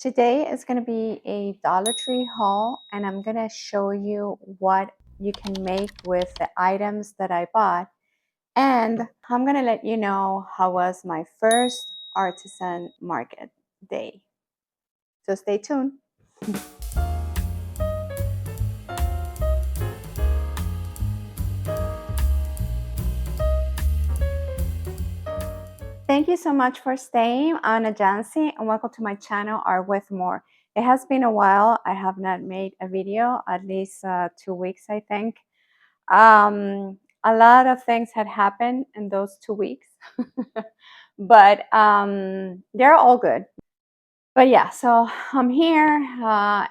Today is going to be a Dollar Tree haul, and I'm going to show you what you can make with the items that I bought. And I'm going to let you know how was my first artisan market day. So stay tuned. Thank you so much for staying. I'm Ana Jancy, and welcome to my channel, ArtWithMore. It has been a while. I have not made a video, at least 2 weeks, I think. A lot of things had happened in those 2 weeks, but they're all good. But yeah, so I'm here,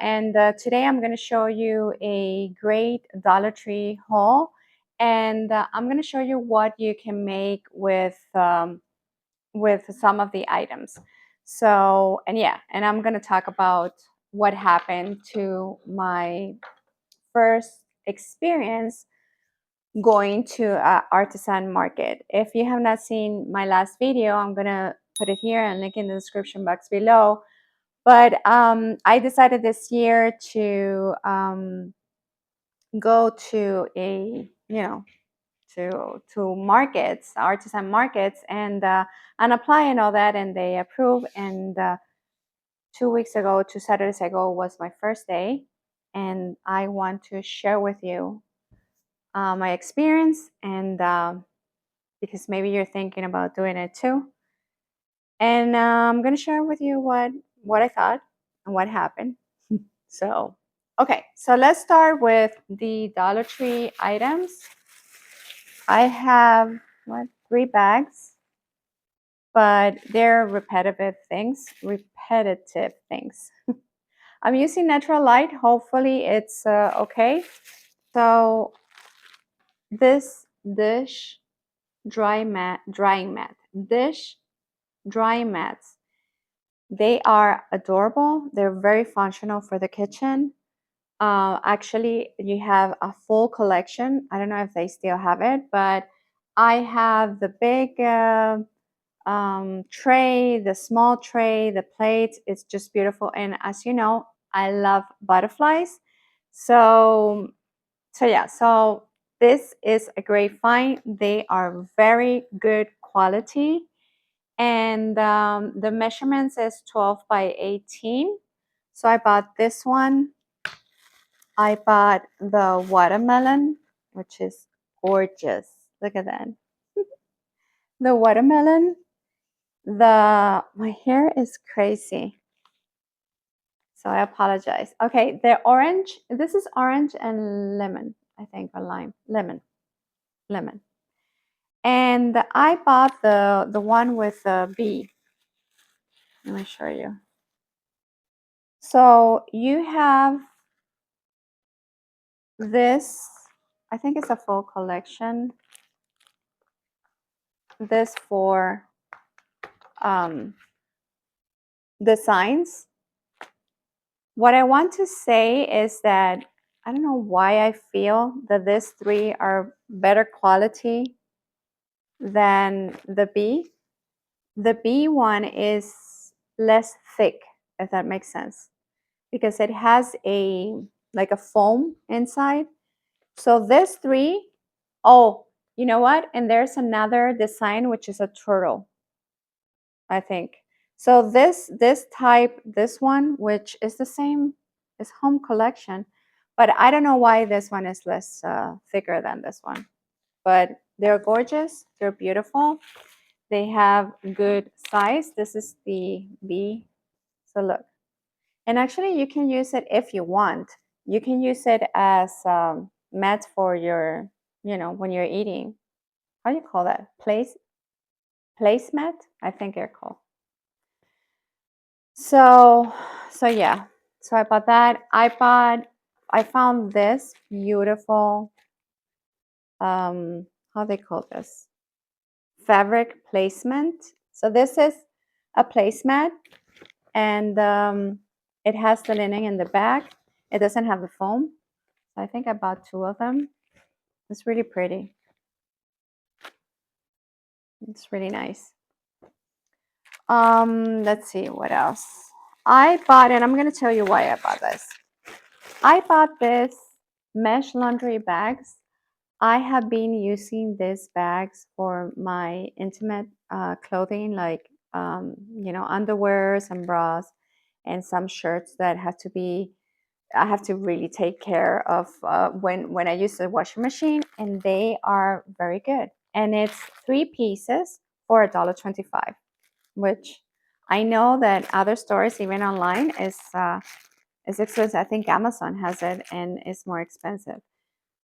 and today I'm going to show you a great Dollar Tree haul, and I'm going to show you what you can make with some of the items. So, and yeah, and I'm going to talk about what happened to my first experience going to Artisan Market. If you have not seen my last video, I'm gonna put it here and link in the description box below. But I decided this year to go to to markets, artisan markets, and apply and all that, and they approve. And 2 weeks ago, 2 Saturdays ago, was my first day, and I want to share with you my experience, and because maybe you're thinking about doing it too. And I'm gonna share with you what I thought and what happened. So, okay, so let's start with the Dollar Tree items. I have 3 bags, but they're repetitive things. Repetitive things. I'm using natural light. Hopefully, it's okay. So this dish drying mat, dish drying mats. They are adorable. They're very functional for the kitchen. Actually, you have a full collection. I don't know if they still have it, but I have the big tray, the small tray, the plates. It's just beautiful. And as you know, I love butterflies. So, so this is a great find. They are very good quality. And the measurements is 12 by 18. So I bought this one. I bought the watermelon, which is gorgeous. Look at that. The watermelon. My hair is crazy, so I apologize. Okay, the orange. This is orange and lemon, I think, or lime. Lemon. And I bought the one with the bee. Let me show you. So you have this, I think it's a full collection. This for designs. What I want to say is that I don't know why I feel that these 3 are better quality than the B. The B one is less thick, if that makes sense, because it has like a foam inside. So this 3, oh, you know what? And there's another design, which is a turtle, I think. So this type, this one, which is the same, is home collection, but I don't know why this one is less thicker than this one. But they're gorgeous. They're beautiful. They have good size. This is the B. So look. And actually, you can use it if you want. You can use it as mats for your, when you're eating. How do you call that? Placemat, I think they're called. So yeah. So I bought that. I found this beautiful, how they call this? Fabric placement. So this is a placemat, and it has the linen in the back. It doesn't have the foam. So I think I bought 2 of them. It's really pretty. It's really nice. Let's see what else. I bought, and I'm going to tell you why I bought this. I bought this mesh laundry bags. I have been using these bags for my intimate clothing, like underwears and bras, and some shirts that have to be. I have to really take care of when I use the washing machine, and they are very good. And it's 3 pieces for $1.25, which I know that other stores, even online, is expensive. I think Amazon has it and it's more expensive.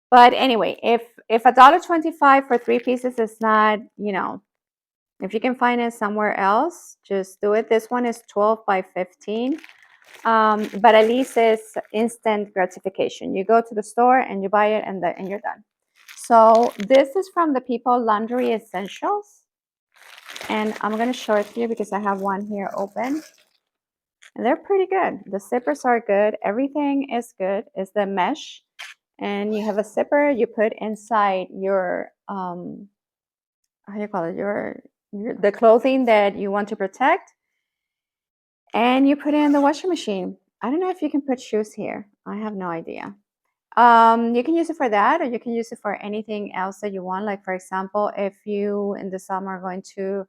But anyway, if $1.25 for 3 pieces is not, if you can find it somewhere else, just do it. This one is 12 by 15. But at least it's instant gratification. You go to the store and you buy it, and you're done. So this is from the People Laundry Essentials, and I'm going to show it to you because I have one here open, and they're pretty good. The zippers are good. Everything is good. It's the mesh, and you have a zipper you put inside your how do you call it, your the clothing that you want to protect, and you put it in the washing machine. I don't know if you can put shoes here. I have no idea. You can use it for that, or you can use it for anything else that you want. Like, for example, if you in the summer are going to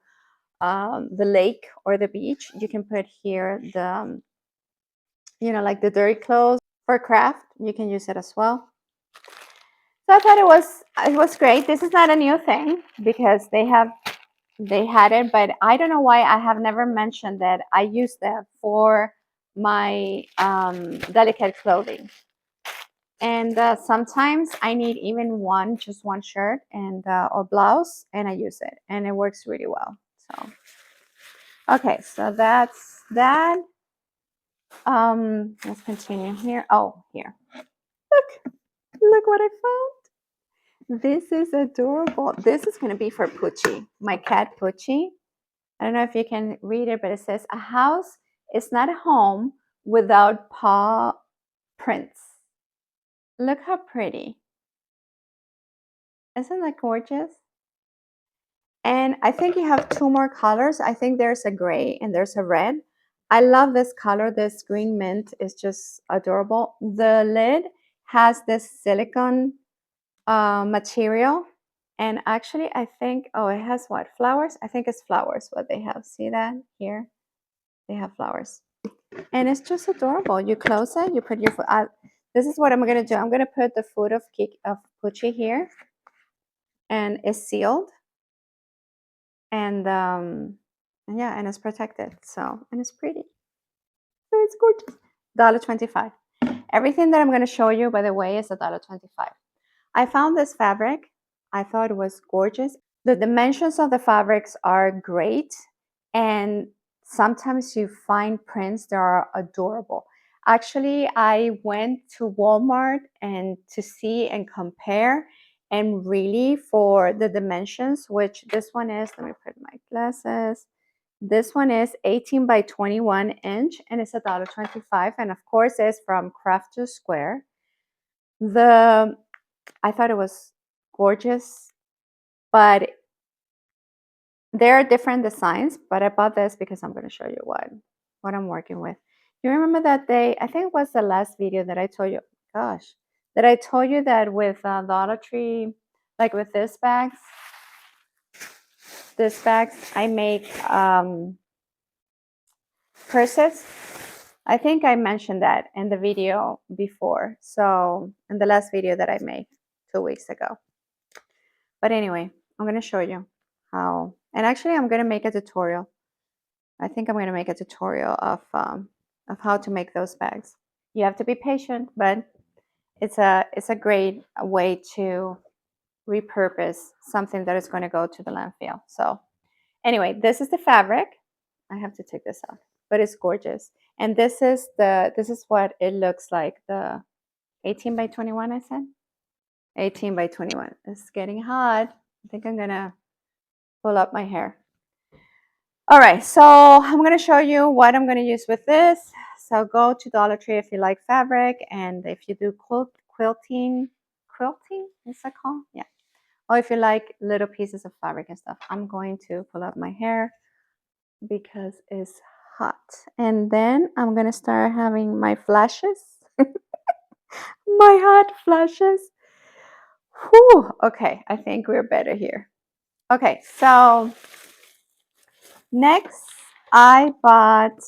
the lake or the beach, you can put here the, like the dirty clothes for craft. You can use it as well. So I thought it was great. This is not a new thing because they had it, but I don't know why I have never mentioned that I use that for my delicate clothing. And sometimes I need even just one shirt and or blouse, and I use it, and it works really well. So okay, so that's that. Let's continue here. Oh, here. Look what I found. This is adorable. This is going to be for Poochie, my cat Poochie. I don't know if you can read it, but it says, "A house is not a home without paw prints." Look how pretty. Isn't that gorgeous? And I think you have 2 more colors. I think there's a gray and there's a red. I love this color. This green mint is just adorable. The lid has this silicone material. And actually, I think, oh, it has what? Flowers? I think it's flowers what they have. See that here? They have flowers. And it's just adorable. You close it, you put your foot. This is what I'm going to do. I'm going to put the foot of Poochie here. And it's sealed. And yeah, and it's protected. So, and it's pretty. So it's gorgeous. $1.25. Everything that I'm going to show you, by the way, is $1.25. I found this fabric. I thought it was gorgeous. The dimensions of the fabrics are great, and sometimes you find prints that are adorable. Actually, I went to Walmart and to see and compare, and really for the dimensions, which this one is, let me put my glasses. This one is 18 by 21 inch, and it's $1.25. And of course, it's from Craft to Square. I thought it was gorgeous, but there are different designs. But I bought this because I'm going to show you what I'm working with. You remember that day? I think it was the last video that I told you. Gosh, that I told you that with Dollar Tree, like with this bags, I make purses. I think I mentioned that in the video before. So in the last video that I made 2 weeks ago. But anyway, I'm going to show you how, and actually I'm going to make a tutorial. I think I'm going to make a tutorial of how to make those bags. You have to be patient, but it's a great way to repurpose something that is going to go to the landfill. So anyway, this is the fabric. I have to take this out, but it's gorgeous. And this is what it looks like. The 18 by 21, I said. 18 by 21. It's getting hot. I think I'm gonna pull up my hair. All right, so I'm going to show you what I'm going to use with this. So go to Dollar Tree if you like fabric, and if you do quilting, is that called? Yeah. Or if you like little pieces of fabric and stuff. I'm going to pull up my hair because it's hot. And then I'm gonna start having my flashes, my hot flashes. Whew, okay, I think we're better here. Okay, so next I bought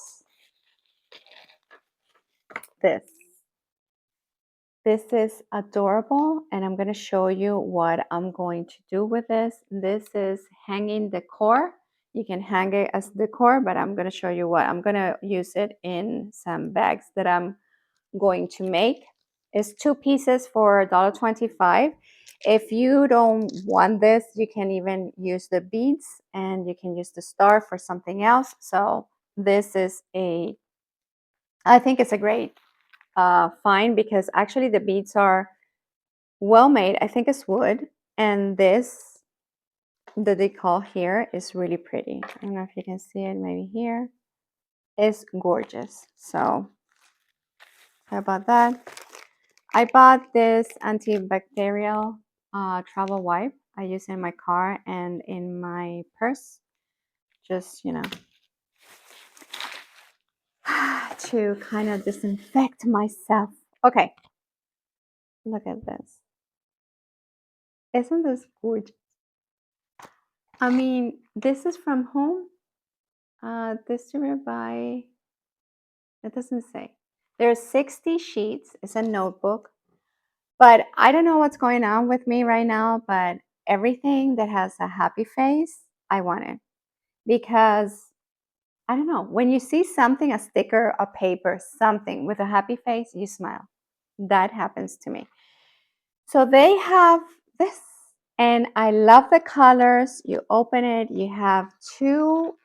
this. This is adorable, and I'm going to show you what I'm going to do with this. This is hanging decor. You can hang it as decor, but I'm going to show you what I'm going to use it in some bags that I'm going to make. It's 2 pieces for $1.25. If you don't want this, you can even use the beads, and you can use the star for something else. So this is I think it's a great find, because actually the beads are well made. I think it's wood, and this, the decal here, is really pretty. I don't know if you can see it, maybe here. It's gorgeous. So how about that? I bought this antibacterial travel wipe. I use it in my car and in my purse, just, to kind of disinfect myself. Okay, look at this. Isn't this gorgeous? I mean, this is from whom? Distributed by, it doesn't say. There's 60 sheets. It's a notebook. But I don't know what's going on with me right now, but everything that has a happy face, I want it. Because I don't know, when you see something, a sticker, a paper, something with a happy face, you smile. That happens to me. So they have this, and I love the colors. You open it, you have two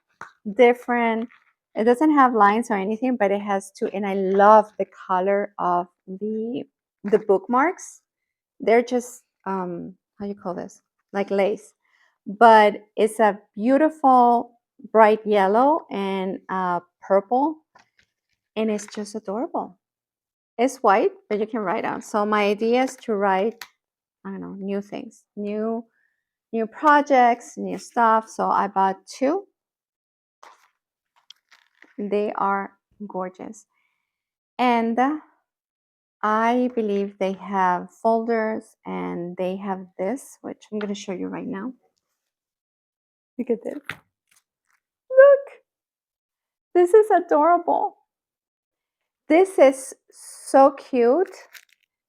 different, it doesn't have lines or anything, but it has two, and I love the color of the bookmarks. They're just how you call this, like lace, but it's a beautiful bright yellow and purple, and it's just adorable. It's white, but you can write on. So my idea is to write, I don't know, new things, new projects, new stuff. So I bought two. They are gorgeous. And I believe they have folders, and they have this, which I'm going to show you right now. Look at this. Look, this is adorable. This is so cute.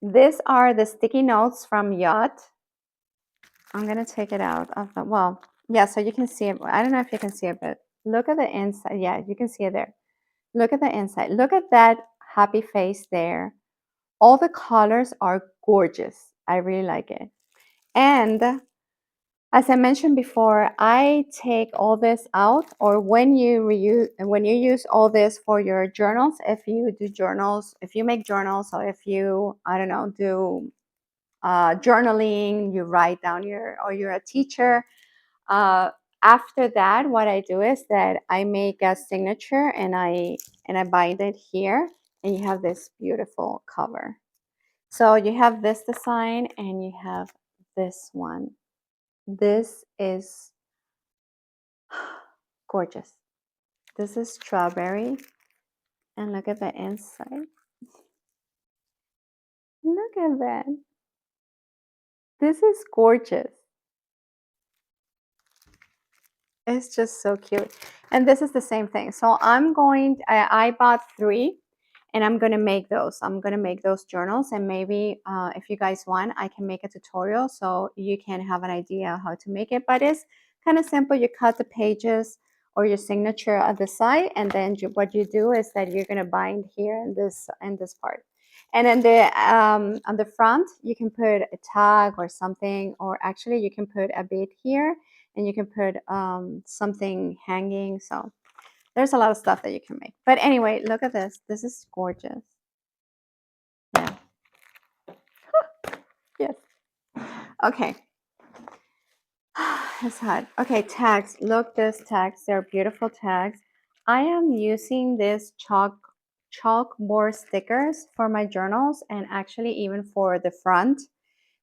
These are the sticky notes from Yacht. I'm going to take it out of the, well, yeah, so you can see it. I don't know if you can see it, but look at the inside. Yeah, you can see it there. Look at the inside. Look at that happy face there. All the colors are gorgeous. I really like it. And as I mentioned before, I take all this out, or when you use all this for your journals, if you do journals, if you make journals, or if you, I don't know, do journaling, you write down or you're a teacher. After that, what I do is that I make a signature, and I bind it here, and you have this beautiful cover. So you have this design, and you have this one. This is gorgeous. This is strawberry, and look at the inside. Look at that. This is gorgeous. It's just so cute. And this is the same thing. So I bought 3, and I'm going to make those. I'm going to make those journals, and maybe if you guys want, I can make a tutorial so you can have an idea how to make it. But it's kind of simple. You cut the pages or your signature at the side, and then what you do is that you're going to bind here in this part. And then on the front, you can put a tag or something, or actually you can put a bit here, and you can put something hanging. So there's a lot of stuff that you can make. But anyway, look at this. This is gorgeous. Yeah. Yes. Okay. It's hot. Okay, tags. Look, these tags. They're beautiful tags. I am using this chalkboard stickers for my journals, and actually even for the front,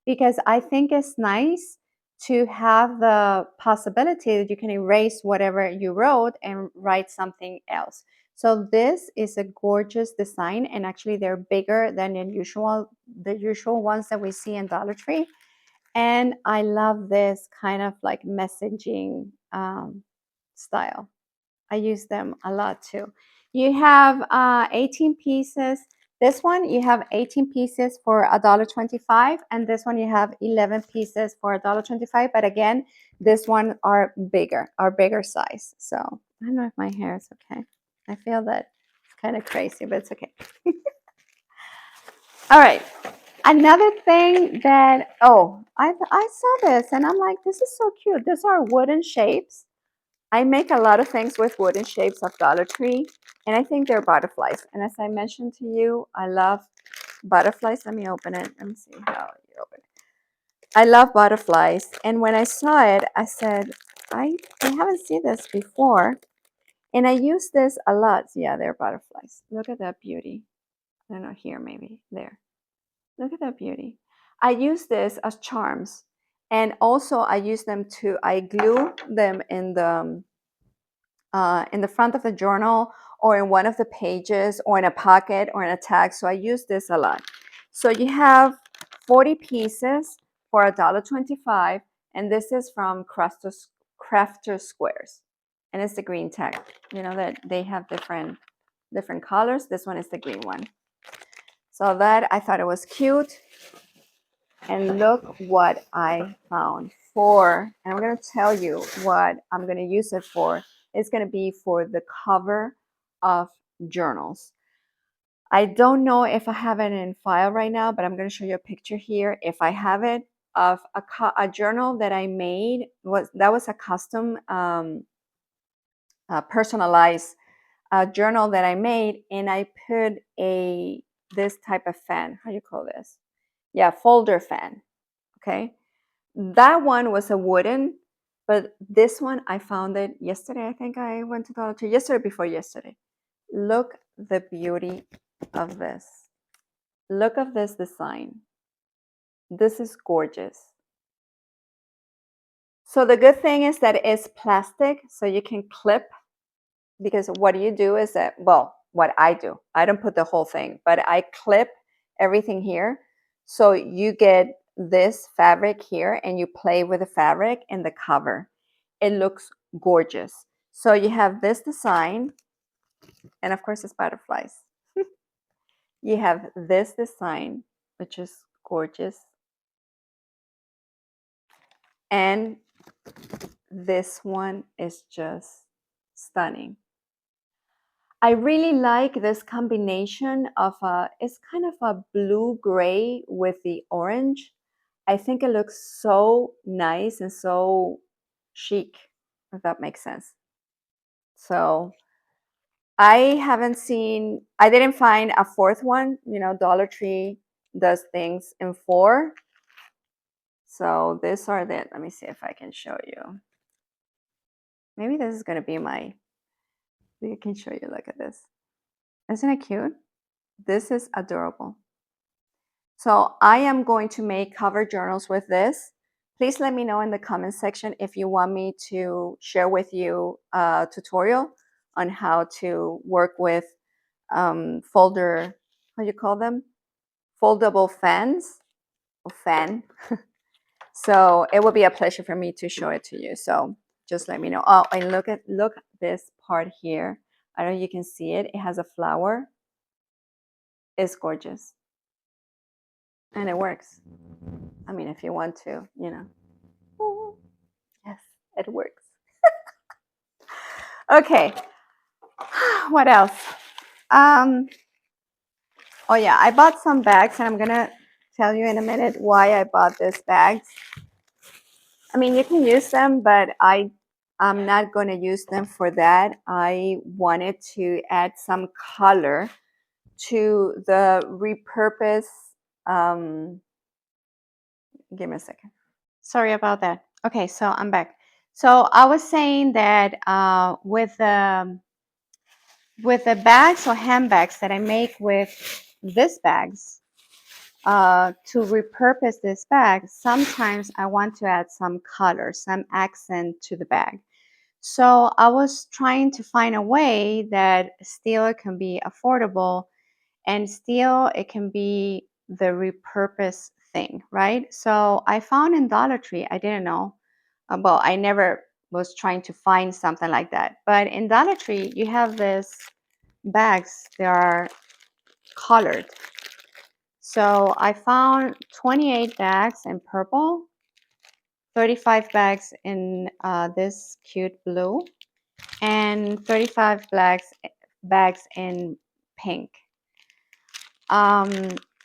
because I think it's nice to have the possibility that you can erase whatever you wrote and write something else. So this is a gorgeous design, and actually they're bigger than the usual ones that we see in Dollar Tree. And I love this kind of like messaging style. I use them a lot too. You have 18 pieces. This one you have 18 pieces for $1.25, and this one you have 11 pieces for $1.25. But again, this one are bigger size. So I don't know if my hair is okay. I feel that it's kind of crazy, but it's okay. All right. Another thing that I saw this and I'm like, this is so cute. These are wooden shapes. I make a lot of things with wooden shapes of Dollar Tree, and I think they're butterflies. And as I mentioned to you, I love butterflies. Let me open it. Let me see how you open it. I love butterflies. And when I saw it, I said, I haven't seen this before. And I use this a lot. Yeah, they're butterflies. Look at that beauty. I don't know, here maybe. There. Look at that beauty. I use this as charms. And also I use them I glue them in the front of the journal or in one of the pages or in a pocket or in a tag. So I use this a lot. So you have 40 pieces for $1.25, and this is from Crafter Squares, and it's the green tag. You know that they have different colors. This one is the green one. So that I thought it was cute. And look what I found and I'm going to tell you what I'm going to use it for. It's going to be for the cover of journals. I don't know if I have it in file right now, but I'm going to show you a picture here. If I have it of a journal that I made, that was a custom personalized journal that I made, and I put this type of fan. How do you call this? Yeah, folder fan. Okay. That one was a wooden, but this one I found it yesterday. I think I went to Dollar Tree yesterday before yesterday. Look the beauty of this. Look at this design. This is gorgeous. So the good thing is that it's plastic, so you can clip, because what you do is that, well, what I do, I don't put the whole thing, but I clip everything here. So you get this fabric here and you play with the fabric and the cover. It looks gorgeous. So you have this design, and of course it's butterflies. You have this design, which is gorgeous. And this one is just stunning. I really like this combination of it's kind of a blue gray with the orange. I think it looks so nice and so chic, if that makes sense. So I didn't find a fourth one. You know, Dollar Tree does things in four. So these are let me see if I can show you. Maybe this is going to be I can show you. Look at this. Isn't it cute? This is adorable. So I am going to make cover journals with this. Please let me know in the comment section if you want me to share with you a tutorial on how to work with folder, how do you call them? Foldable fans or fan. So it will be a pleasure for me to show it to you. So just let me know. Oh, and look this part here. I don't know if you can see it. It has a flower. It's gorgeous. And it works. I mean, if you want to, you know. Yes, it works. Okay. What else? Oh yeah, I bought some bags, and I'm gonna tell you in a minute why I bought these bags. I mean, you can use them, but I'm not going to use them for that. I wanted to add some color to the repurpose. Give me a second. Sorry about that. Okay, so I'm back. So I was saying that with the bags or handbags that I make with these bags, to repurpose this bag, sometimes I want to add some color, some accent to the bag. So I was trying to find a way that still it can be affordable and still it can be the repurposed thing, right? So I found in Dollar Tree, I didn't know. Well, I never was trying to find something like that. But in Dollar Tree, you have this bags. They are colored. So I found 28 bags in purple, 35 bags in this cute blue, and 35 bags in pink. Um,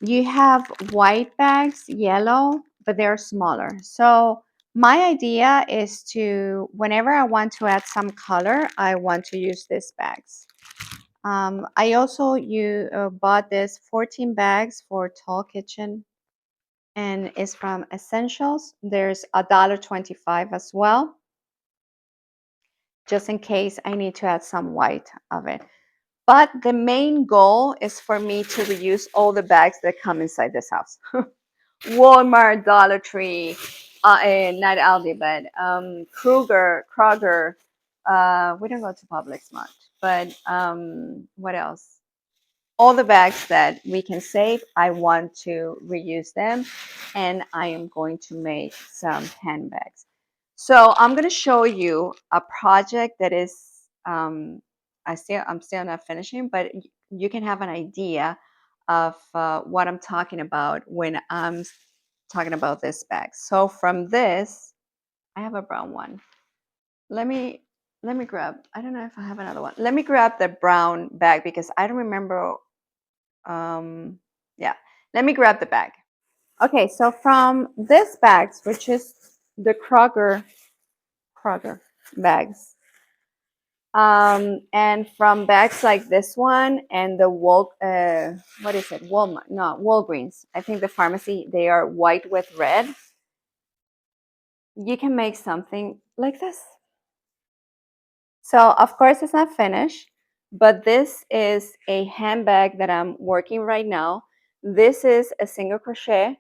you have white bags, yellow, but they're smaller. So my idea is to, whenever I want to add some color, I want to use these bags. I also bought this 14 bags for Tall Kitchen, and it's from Essentials. There's $1.25 as well, just in case I need to add some white of it. But the main goal is for me to reuse all the bags that come inside this house. Walmart, Dollar Tree, not Aldi, but Kroger. We don't go to Publix much, but what else? All the bags that we can save, I want to reuse them, and I am going to make some handbags. So I'm going to show you a project that is I'm still not finishing, but you can have an idea of what I'm talking about when I'm talking about this bag. So from this, I have a brown one. Let me grab. I don't know if I have another one. Let me grab the brown bag because I don't remember. Yeah, let me grab the bag. Okay, so from this bags, which is the Kroger bags, and from bags like this one and the what is it? Walmart, no, Walgreens. I think the pharmacy, they are white with red. You can make something like this. So of course it's not finished, but this is a handbag that I'm working right now. This is a single crochet.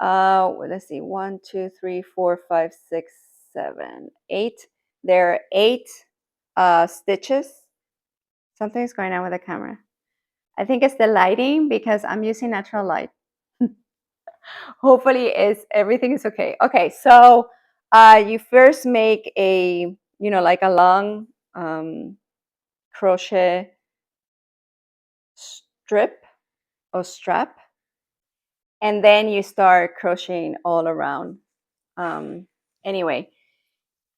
Let's see, 1, 2, 3, 4, 5, 6, 7, 8. There are 8 stitches. Something's going on with the camera. I think it's the lighting because I'm using natural light. Hopefully everything is okay. Okay, so you first make a, like a long crochet strip or strap, and then you start crocheting all around. Anyway,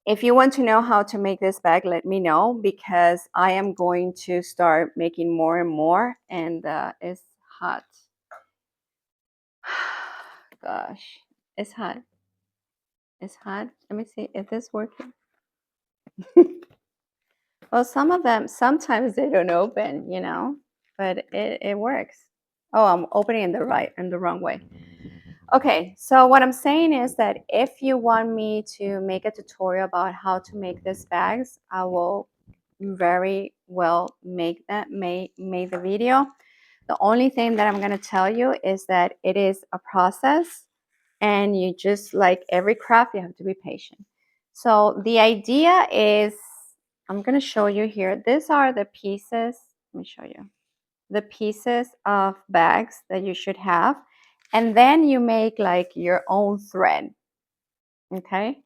if you want to know how to make this bag, let me know because I am going to start making more and more, and it's hot. Gosh, it's hot. It's hot. Let me see if this working. Well, some of them, sometimes they don't open, but it works. Oh, I'm opening in the wrong way. Okay, so what I'm saying is that if you want me to make a tutorial about how to make these bags, I will very well make the video. The only thing that I'm going to tell you is that it is a process, and you just, like every craft, you have to be patient. So the idea is, I'm going to show you here. These are the pieces. Let me show you the pieces of bags that you should have, and then you make like your own thread. Okay,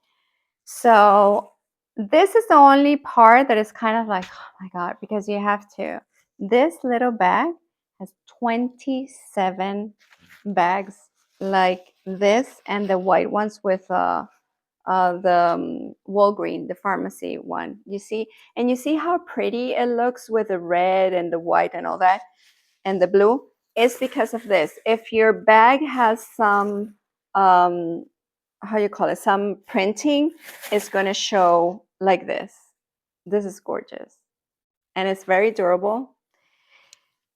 so this is the only part that is kind of like, oh my god, because you have to, this little bag has 27 bags like this, and the white ones with the Walgreen, the pharmacy one, you see, and you see how pretty it looks with the red and the white and all that, and the blue. Is because of this. If your bag has some how you call it, some printing, it's going to show like this. This is gorgeous, and it's very durable.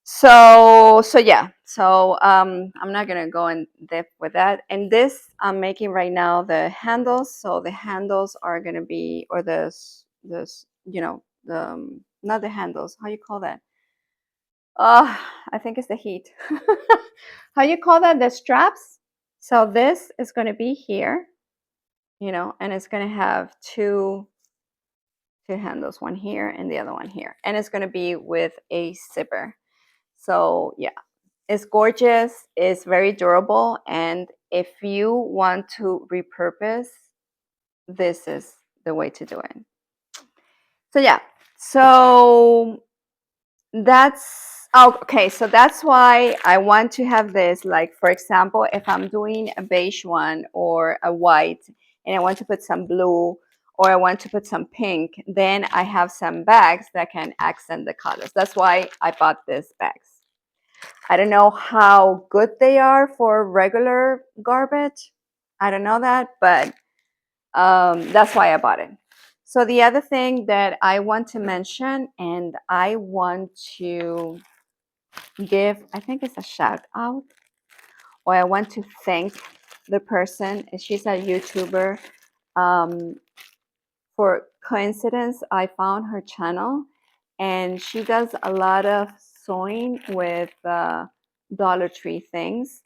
So yeah, so I'm not gonna go in depth with that. And this I'm making right now the handles. So the handles are gonna be, or this the not the handles, how you call that, I think it's the heat. How you call that, the straps. So this is going to be here, and it's going to have two two handles, one here and the other one here. And it's going to be with a zipper. So yeah, it's gorgeous. It's very durable. And if you want to repurpose, this is the way to do it. So yeah, so that's okay. So that's why I want to have this. Like, for example, if I'm doing a beige one or a white and I want to put some blue or I want to put some pink, then I have some bags that can accent the colors. That's why I bought these bags. I don't know how good they are for regular garbage. I don't know that, but that's why I bought it. So the other thing that I want to mention, and I want to give, I think it's a shout out, or I want to thank the person. She's a YouTuber. Um, for coincidence, I found her channel, and she does a lot of sewing with Dollar Tree things.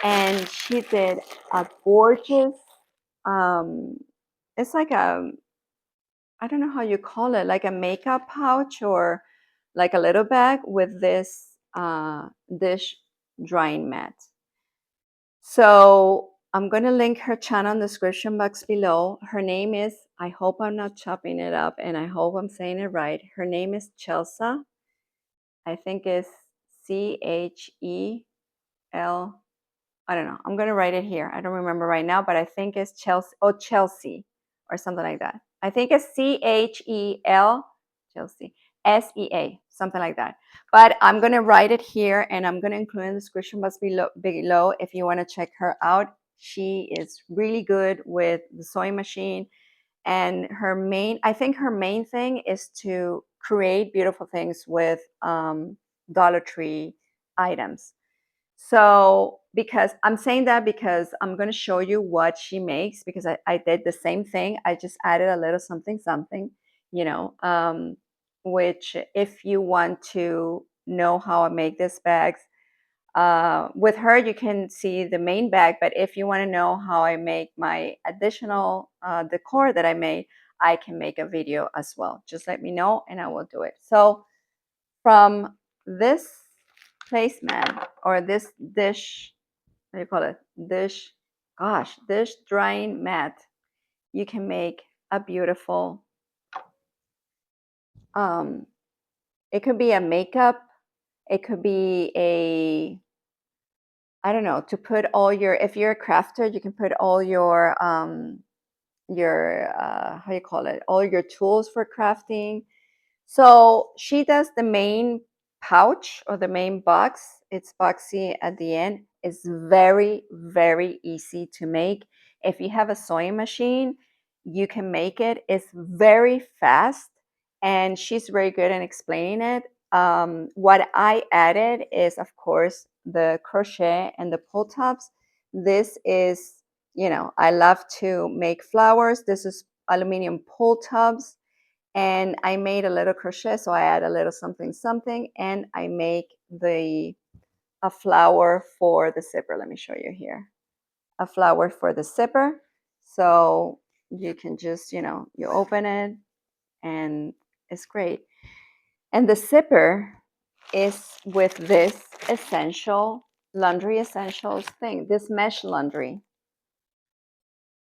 And she did a gorgeous, it's like a, I don't know how you call it, like a makeup pouch or like a little bag with this dish drying mat. So I'm going to link her channel in the description box below. Her name is, I hope I'm not chopping it up and I hope I'm saying it right. Her name is Chelsea. I think it's Chel. I don't know. I'm going to write it here. I don't remember right now, but I think it's Chelsea. Oh, Chelsea or something like that. I think it's Chel, Chelsea, Sea, something like that. But I'm going to write it here and I'm going to include in the description box below if you want to check her out. She is really good with the sewing machine. And I think her main thing is to create beautiful things with Dollar Tree items. So, because I'm saying that because I'm going to show you what she makes, because I did the same thing. I just added a little something, something, you know, which if you want to know how I make these bags, with her, you can see the main bag. But if you want to know how I make my additional decor that I made, I can make a video as well. Just let me know and I will do it. So from this placemat or this dish, what do you call it? Dish drying mat, you can make a beautiful, it could be a makeup, it could be a, I don't know, to put all your, if you're a crafter, you can put all your how you call it, all your tools for crafting. So she does the main pouch or the main box. It's boxy at the end. It's very, very easy to make. If you have a sewing machine, you can make it. It's very fast, and she's very good at explaining it. What I added is, of course, the crochet and the pull tabs. This is, I love to make flowers. This is aluminum pull tabs. And I made a little crochet, so I add a little something, something, and I make a flower for the zipper. Let me show you here. A flower for the zipper. So you can just, you open it and it's great. And the zipper is with this essential laundry essentials thing, this mesh laundry.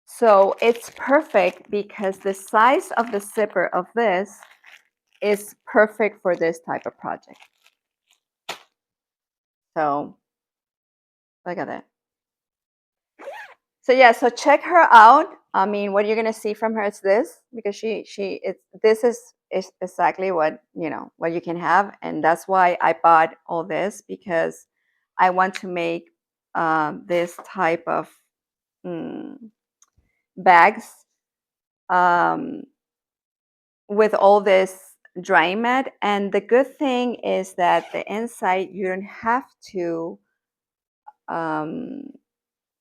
So it's perfect because the size of the zipper of this is perfect for this type of project. So look at that. So yeah, so check her out. I mean, what you're gonna see from her is this, because this is exactly what what you can have, and that's why I bought all this, because I want to make this type of bags with all this drying mat. And the good thing is that the inside, you don't have to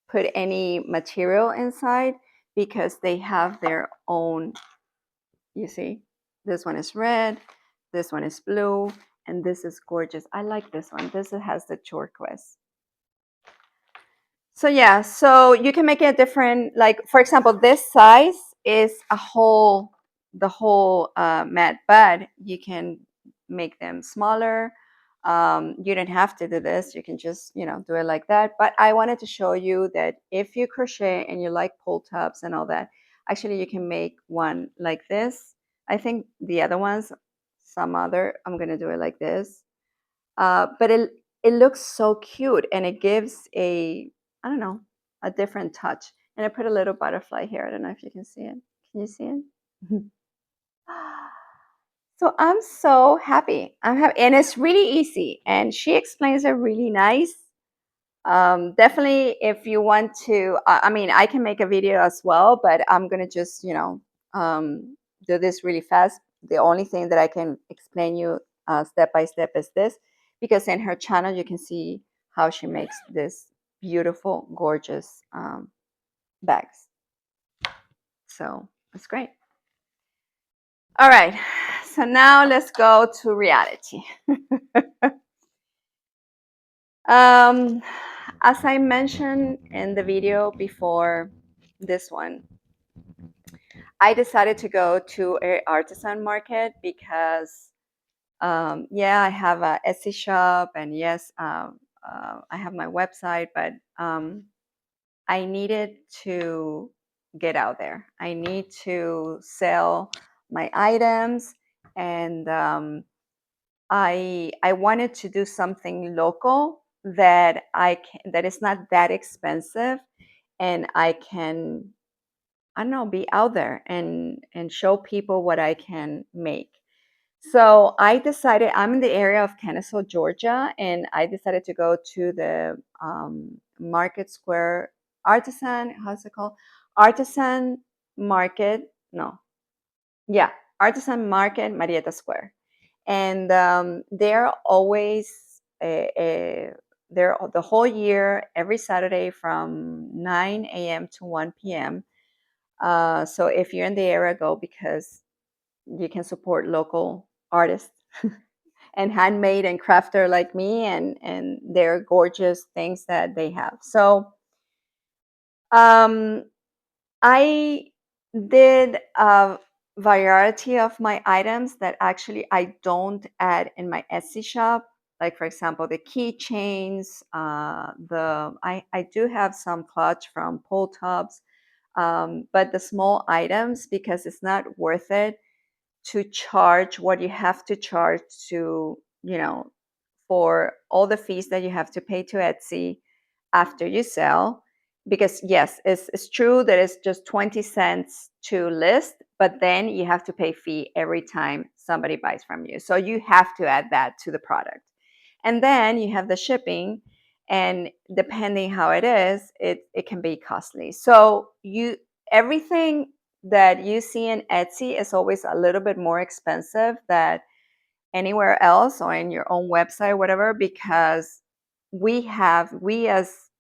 put any material inside, because they have their own, you see, this one is red, this one is blue, and this is gorgeous. I like this one. This has the turquoise. So yeah, so you can make it different. Like, for example, this size is a whole the whole mat, but you can make them smaller. You don't have to do this. You can just, do it like that. But I wanted to show you that if you crochet and you like pull tabs and all that, actually you can make one like this. I think the other ones, I'm going to do it like this. But it looks so cute, and it gives I don't know, a different touch. And I put a little butterfly here. I don't know if you can see it. Can you see it? So I'm so happy. I'm happy, and it's really easy. And she explains it really nice. Definitely, if you want to, I mean, I can make a video as well, but I'm gonna just, do this really fast. The only thing that I can explain you step by step is this, because in her channel you can see how she makes this beautiful, gorgeous bags. So it's great. All right, so now let's go to reality. Um, as I mentioned in the video before this one, I decided to go to a artisan market because, yeah, I have a Etsy shop, and yes, I have my website, but I needed to get out there. I need to sell my items, and I wanted to do something local that is not that expensive, and I don't know, be out there and show people what I can make. So I decided, I'm in the area of Kennesaw, Georgia, and I decided to go to the Market Square Artisan. How's it called? Artisan Market. No, yeah, Artisan Market, Marietta Square, and they're always they're the whole year, every Saturday from 9 a.m. to 1 p.m. So if you're in the area, go, because you can support local artists and handmade and crafter like me, and their gorgeous things that they have. So um, I did a variety of my items that actually I don't add in my Etsy shop. Like, for example, the keychains. I do have some clutch from pull tabs, but the small items, because it's not worth it to charge what you have to charge to, for all the fees that you have to pay to Etsy after you sell. Because yes, it's true that it's just 20 cents to list, but then you have to pay fee every time somebody buys from you. So you have to add that to the product. And then you have the shipping, and depending how it is, it can be costly. So everything that you see in Etsy is always a little bit more expensive than anywhere else or in your own website, whatever, because we as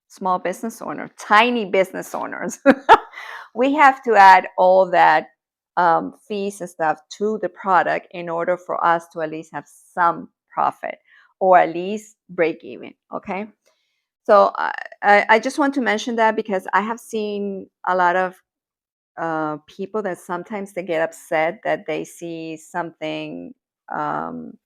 small business owners, tiny business owners, we have to add all that fees and stuff to the product in order for us to at least have some profit, or at least break even. Okay. So I just want to mention that, because I have seen a lot of people that sometimes they get upset that they see something, um,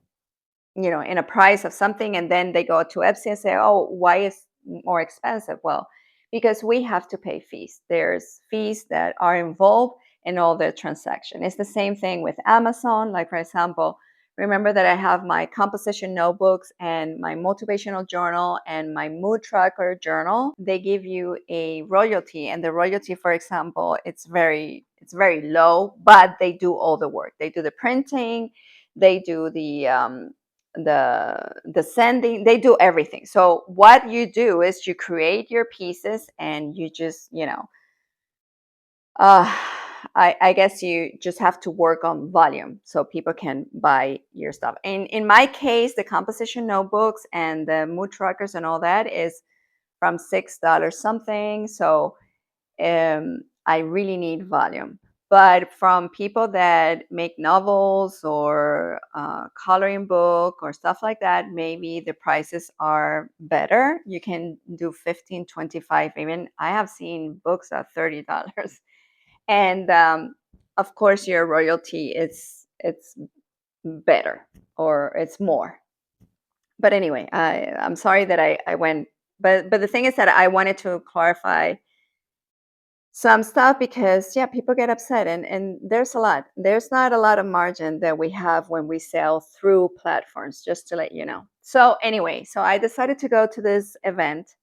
in a price of something, and then they go to Etsy and say, oh, why is more expensive? Well, because we have to pay fees. There's fees that are involved in all the transaction. It's the same thing with Amazon. Like, for example, remember that I have my composition notebooks and my motivational journal and my mood tracker journal. They give you a royalty, and the royalty, for example, it's very low, but they do all the work. They do the printing, they do the sending, they do everything. So what you do is you create your pieces, and you just, uh I guess you just have to work on volume so people can buy your stuff. And in my case, the composition notebooks and the mood trackers and all that is from $6 something. So I really need volume. But from people that make novels or coloring book or stuff like that, maybe the prices are better. You can do 15, 25, even. I have seen books at $30. And of course your royalty it's better or it's more. But anyway, I'm sorry that I went, but the thing is that I wanted to clarify some stuff because yeah, people get upset, and there's not a lot of margin that we have when we sell through platforms, just to let you know. So anyway, so I decided to go to this event.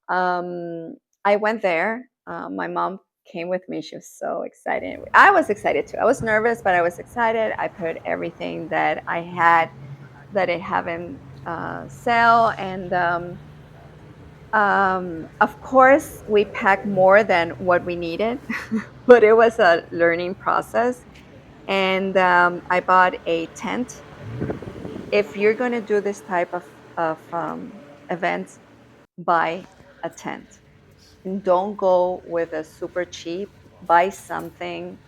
I went there. My mom came with me. She was so excited. I was excited too. I was nervous, but I was excited. I put everything that I had that I haven't sell, and of course, we packed more than what we needed, but it was a learning process. And I bought a tent. If you're going to do this type of events, buy a tent. And don't go with a super cheap. Buy something,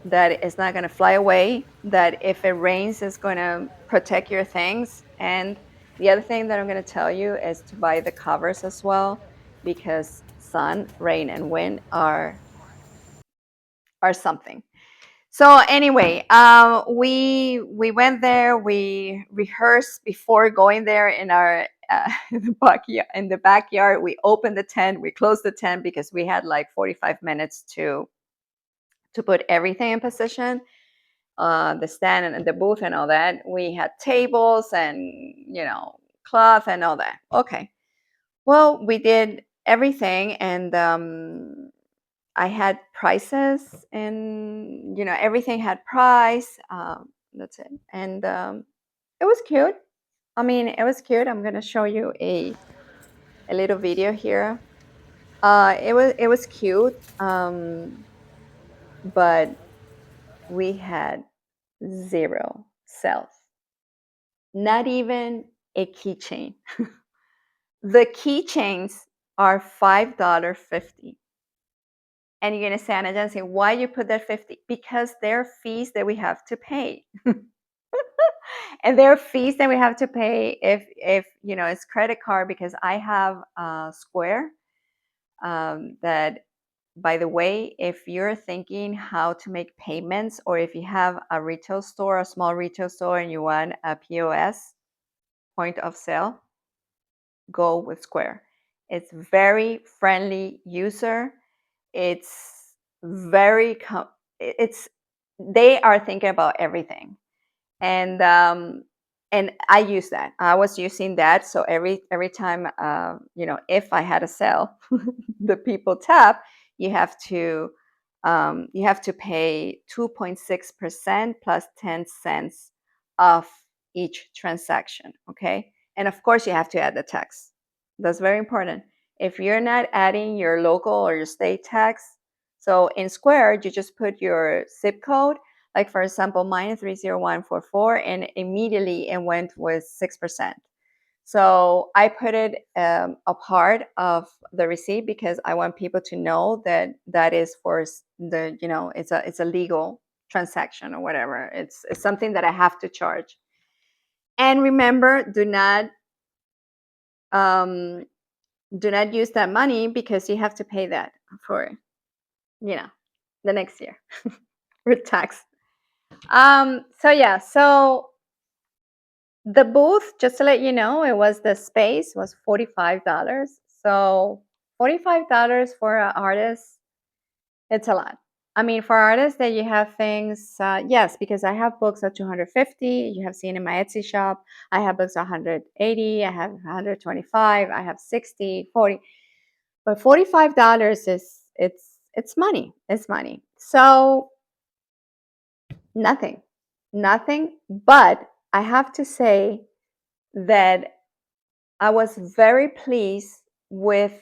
that is not going to fly away, that if it rains, is going to protect your things. And the other thing that I'm going to tell you is to buy the covers as well, because sun, rain, and wind are something. So anyway, we went there. We rehearsed before going there in our in the backyard. We opened the tent. We closed the tent because we had like 45 minutes to put everything in position, the stand and the booth and all that. We had tables and cloth and all that. Okay. Well, we did everything, and I had prices, and everything had price. That's it, and it was cute. I mean, it was cute. I'm gonna show you a little video here. It was cute, but we had zero sales. Not even a keychain. The keychains are $5.50. And you're gonna say, Ana Jancy, why you put that 50? Because there are fees that we have to pay. And there are fees that we have to pay if it's credit card, because I have Square. That, by the way, if you're thinking how to make payments, or if you have a retail store, a small retail store, and you want a POS, point of sale, go with Square. It's very friendly user. It's very it's they are thinking about everything. And I use that. I was using that. So every time, if I had a sale, the people tap, you have to pay 2.6% plus 10 cents of each transaction. Okay. And of course, you have to add the tax. That's very important. If you're not adding your local or your state tax, so in Square, you just put your zip code. Like, for example, mine is 30144, and immediately it went with 6%. So I put it a part of the receipt, because I want people to know that that is for it's a legal transaction or whatever. It's something that I have to charge. And remember, um, do not use that money, because you have to pay that for the next year with tax. So yeah, so the booth, just to let you know, the space was $45. So $45 for an artist, it's a lot. I mean, for artists that you have things, yes, because I have books at 250. You have seen in my Etsy shop, I have books 180. I have 125. I have 60, 40. But $45 is it's money. It's money. So nothing, nothing. But I have to say that I was very pleased with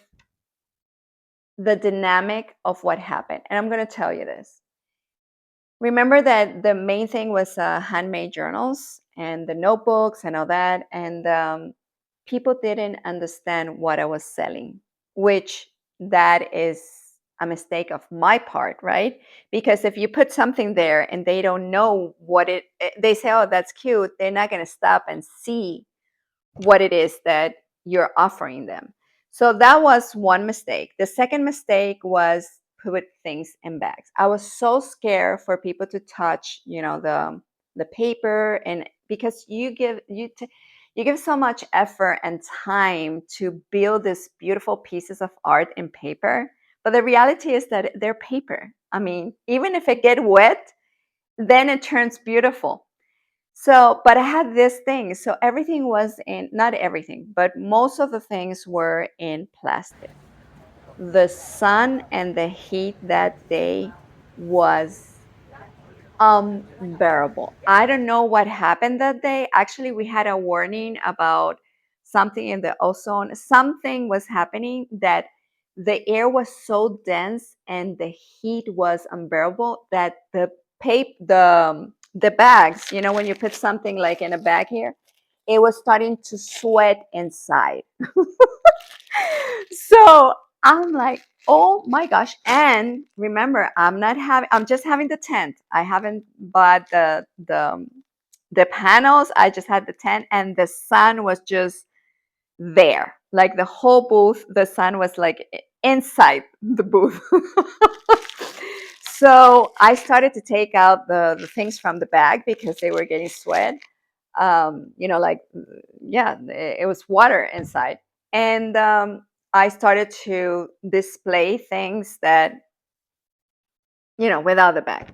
the dynamic of what happened. And I'm going to tell you this. Remember that the main thing was handmade journals and the notebooks and all that. And people didn't understand what I was selling, which that is a mistake of my part, right? Because if you put something there and they don't know they say, oh, that's cute, they're not going to stop and see what it is that you're offering them. So that was one mistake. The second mistake was put things in bags. I was so scared for people to touch, the paper, and because you give so much effort and time to build these beautiful pieces of art in paper, but the reality is that they're paper. I mean, even if it get wet, then it turns beautiful. So, but I had this thing. So everything was in, not everything, but most of the things were in plastic. The sun and the heat that day was unbearable. I don't know what happened that day. Actually, we had a warning about something in the ozone. Something was happening that the air was so dense and the heat was unbearable that the bags, when you put something like in a bag here, it was starting to sweat inside. So I'm like, oh my gosh. And remember, I'm just having the tent. I haven't bought the panels. I just had the tent, and the sun was just there. Like the whole booth, the sun was like inside the booth. So I started to take out the things from the bag because they were getting sweat. Like, yeah, it was water inside. And I started to display things that, without the bag.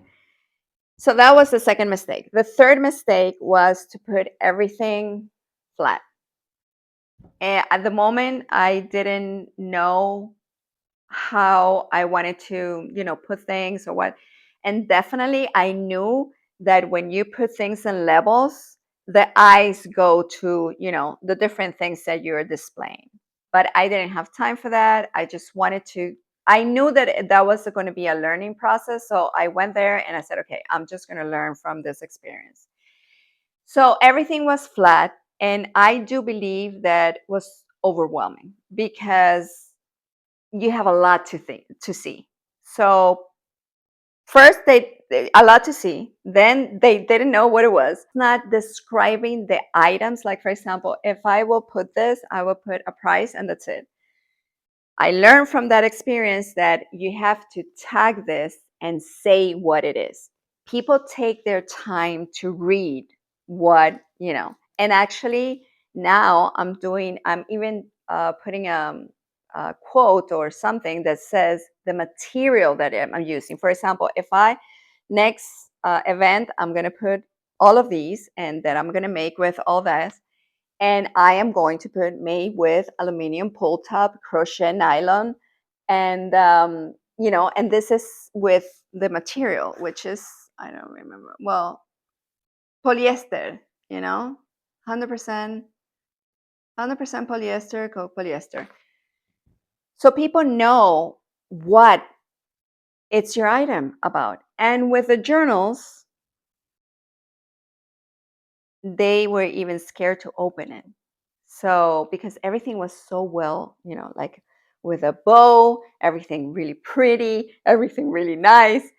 So that was the second mistake. The third mistake was to put everything flat. And at the moment, I didn't know how I wanted to, put things or what. And definitely, I knew that when you put things in levels, the eyes go to, the different things that you're displaying. But I didn't have time for that. I just wanted to, I knew that that was going to be a learning process. So I went there and I said, okay, I'm just going to learn from this experience. So everything was flat. And I do believe that was overwhelming because you have a lot to see. So first they a lot to see, then they didn't know what it was. Not describing the items. Like, for example, if I will put this, I will put a price and that's it. I learned from that experience that you have to tag this and say what it is. People take their time to read what, and actually now I'm even putting a quote or something that says the material that I'm using. For example, if I next event, I'm going to put all of these and that I'm going to make with all that, and I am going to put made with aluminum pull top, crochet nylon, and and this is with the material, which is, I don't remember. Well, polyester, 100%, 100% polyester, co-polyester. So people know what it's your item about. And with the journals, they were even scared to open it. So, because everything was so well, like with a bow, everything really pretty, everything really nice.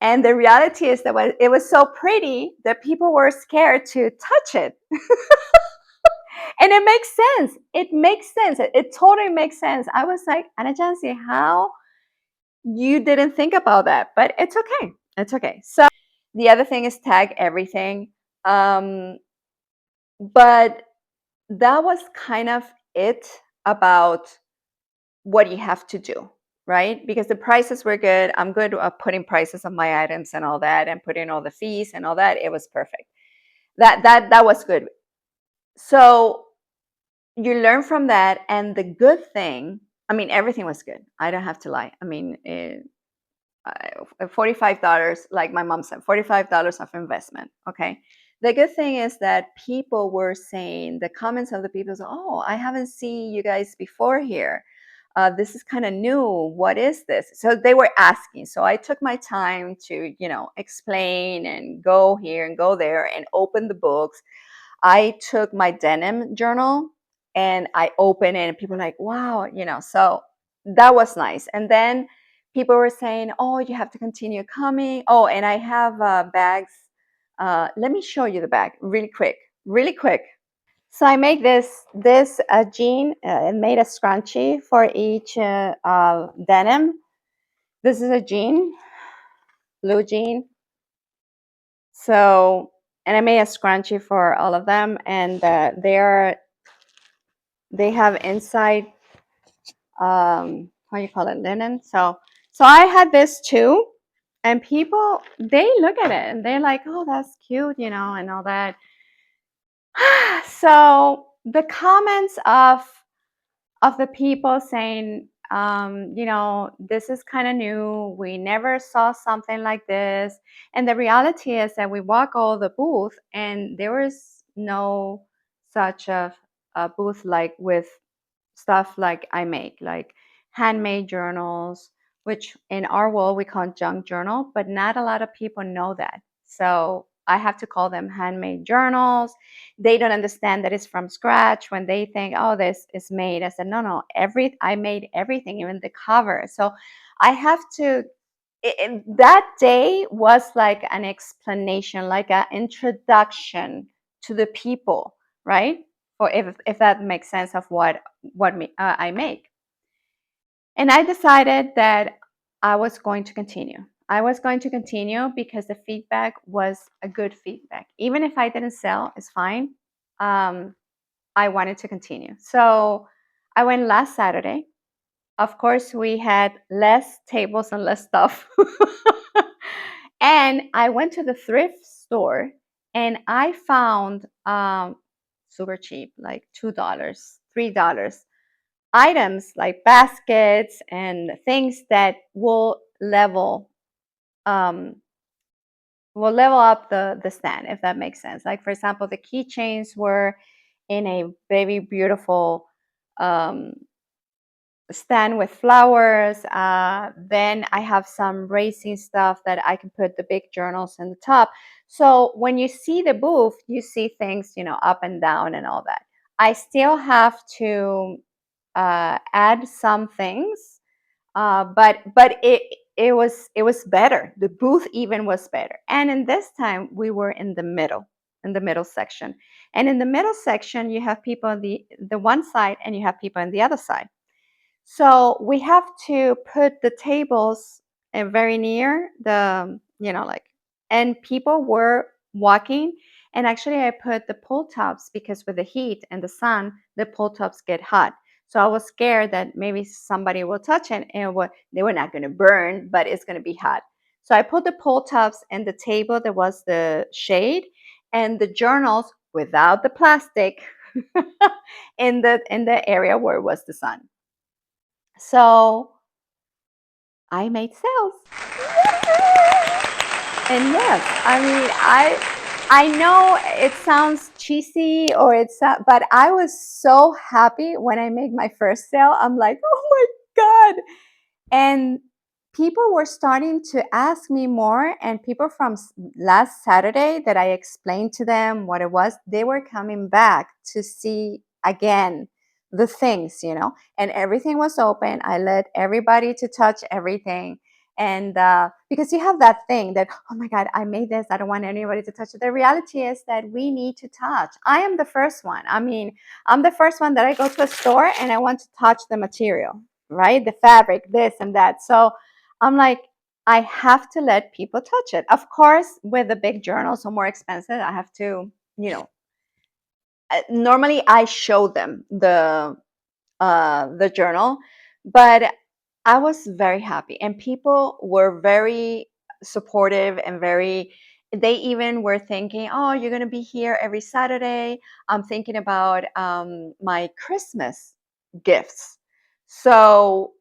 And the reality is that it was so pretty that people were scared to touch it. And it makes sense. It makes sense. It totally makes sense. I was like, Ana Jancy, how you didn't think about that? But it's okay. It's okay. So the other thing is tag everything. But that was kind of it about what you have to do, right? Because the prices were good. I'm good at putting prices on my items and all that, and putting all the fees and all that. It was perfect. That was good. So you learn from that, and the good thing, I mean, everything was good. I don't have to lie. I mean, $45, like my mom said, $45 of investment. Okay. The good thing is that people were saying, the comments of the people say, oh, I haven't seen you guys before here. This is kind of new. What is this? So they were asking. So I took my time to, explain and go here and go there and open the books. I took my denim journal and I opened it, and people were like, wow, so that was nice. And then people were saying, oh, you have to continue coming. Oh, and I have bags. Let me show you the bag really quick, really quick. So I make this jean and made a scrunchie for each denim. This is a jean, blue jean. So, and I made a scrunchie for all of them, and they have inside how you call it, linen. So I had this too, and people, they look at it and they're like, oh, that's cute, you know, and all that. So the comments of the people saying, you know, this is kind of new. We never saw something like this. And the reality is that we walk all the booth, and there was no such a booth like with stuff like I make, like handmade journals, which in our world we call junk journal, but not a lot of people know that. So I have to call them handmade journals. They don't understand that it's from scratch when they think, oh, this is made. I said, no, no, I made everything, even the cover. So I have to, that day was like an explanation, like an introduction to the people, right? Or if that makes sense of what I make. And I decided that I was going to continue. I was going to continue because the feedback was a good feedback. Even if I didn't sell, it's fine. I wanted to continue. So I went last Saturday. Of course, we had less tables and less stuff. And I went to the thrift store and I found super cheap, like $2, $3 items like baskets and things that um, will level up the stand, if that makes sense. Like for example, the keychains were in a very beautiful um, stand with flowers. Then I have some racing stuff that I can put the big journals in the top. So when you see the booth, you see things, you know, up and down and all that. I still have to add some things, but it was better. The booth even was better. And in this time, we were in the middle section. And in the middle section, you have people on the one side, and you have people on the other side. So we have to put the tables very near the, you know, like, and people were walking. And actually, I put the pull tops because with the heat and the sun, the pull tops get hot. So I was scared that maybe somebody will touch it and they were not going to burn, but it's going to be hot. So I put the pull tops and the table that was the shade and the journals without the plastic in the area where was the sun. So I made sales. And yes, I mean, I know it sounds cheesy or but I was so happy when I made my first sale. I'm like, oh my God. And people were starting to ask me more, and people from last Saturday that I explained to them what it was, they were coming back to see again the things, you know, and everything was open. I let everybody to touch everything. And because you have that thing that, oh my God, I made this, I don't want anybody to touch it. The reality is that we need to touch. I am the first one. I mean, I'm the first one that I go to a store and I want to touch the material, right? The fabric, this and that. So I'm like, I have to let people touch it. Of course, with the big journals are more expensive. I have to, you know, normally I show them the journal, but I was very happy, and people were very supportive and very. They even were thinking, "Oh, you're going to be here every Saturday." I'm thinking about my Christmas gifts. So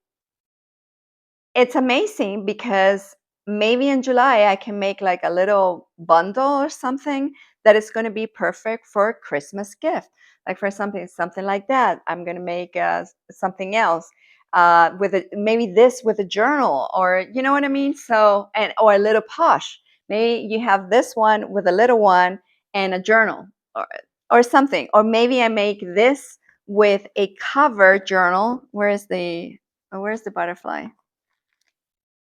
it's amazing because maybe in July I can make like a little bundle or something that is going to be perfect for a Christmas gift. Like for something like that, I'm going to make something else with maybe this with a journal, or you know what I mean. So or a little posh. Maybe you have this one with a little one and a journal, or something. Or maybe I make this with a cover journal. Where's the butterfly?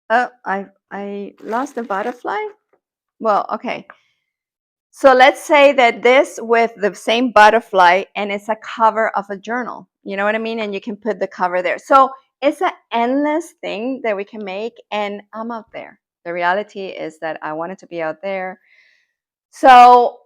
Oh, I lost the butterfly. Well, okay. So let's say that this with the same butterfly and it's a cover of a journal. You know what I mean? And you can put the cover there. So it's an endless thing that we can make, and I'm out there. The reality is that I wanted to be out there. So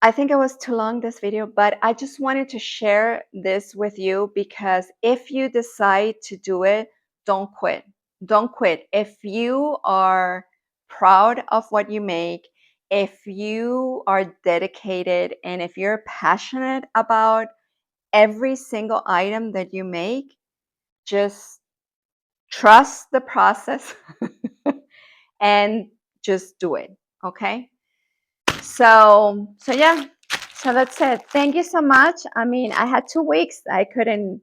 I think it was too long, this video, but I just wanted to share this with you because if you decide to do it, don't quit. Don't quit. If you are proud of what you make, if you are dedicated, and if you're passionate about every single item that you make, just trust the process and just do it. Okay? So yeah, so that's it. Thank you so much. I mean, I had 2 weeks. I couldn't,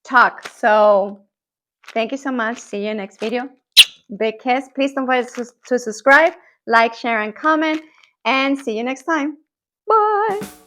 talk. So thank you so much. See you next video. Big kiss. Please don't forget to subscribe, like, share, and comment. And see you next time. Bye.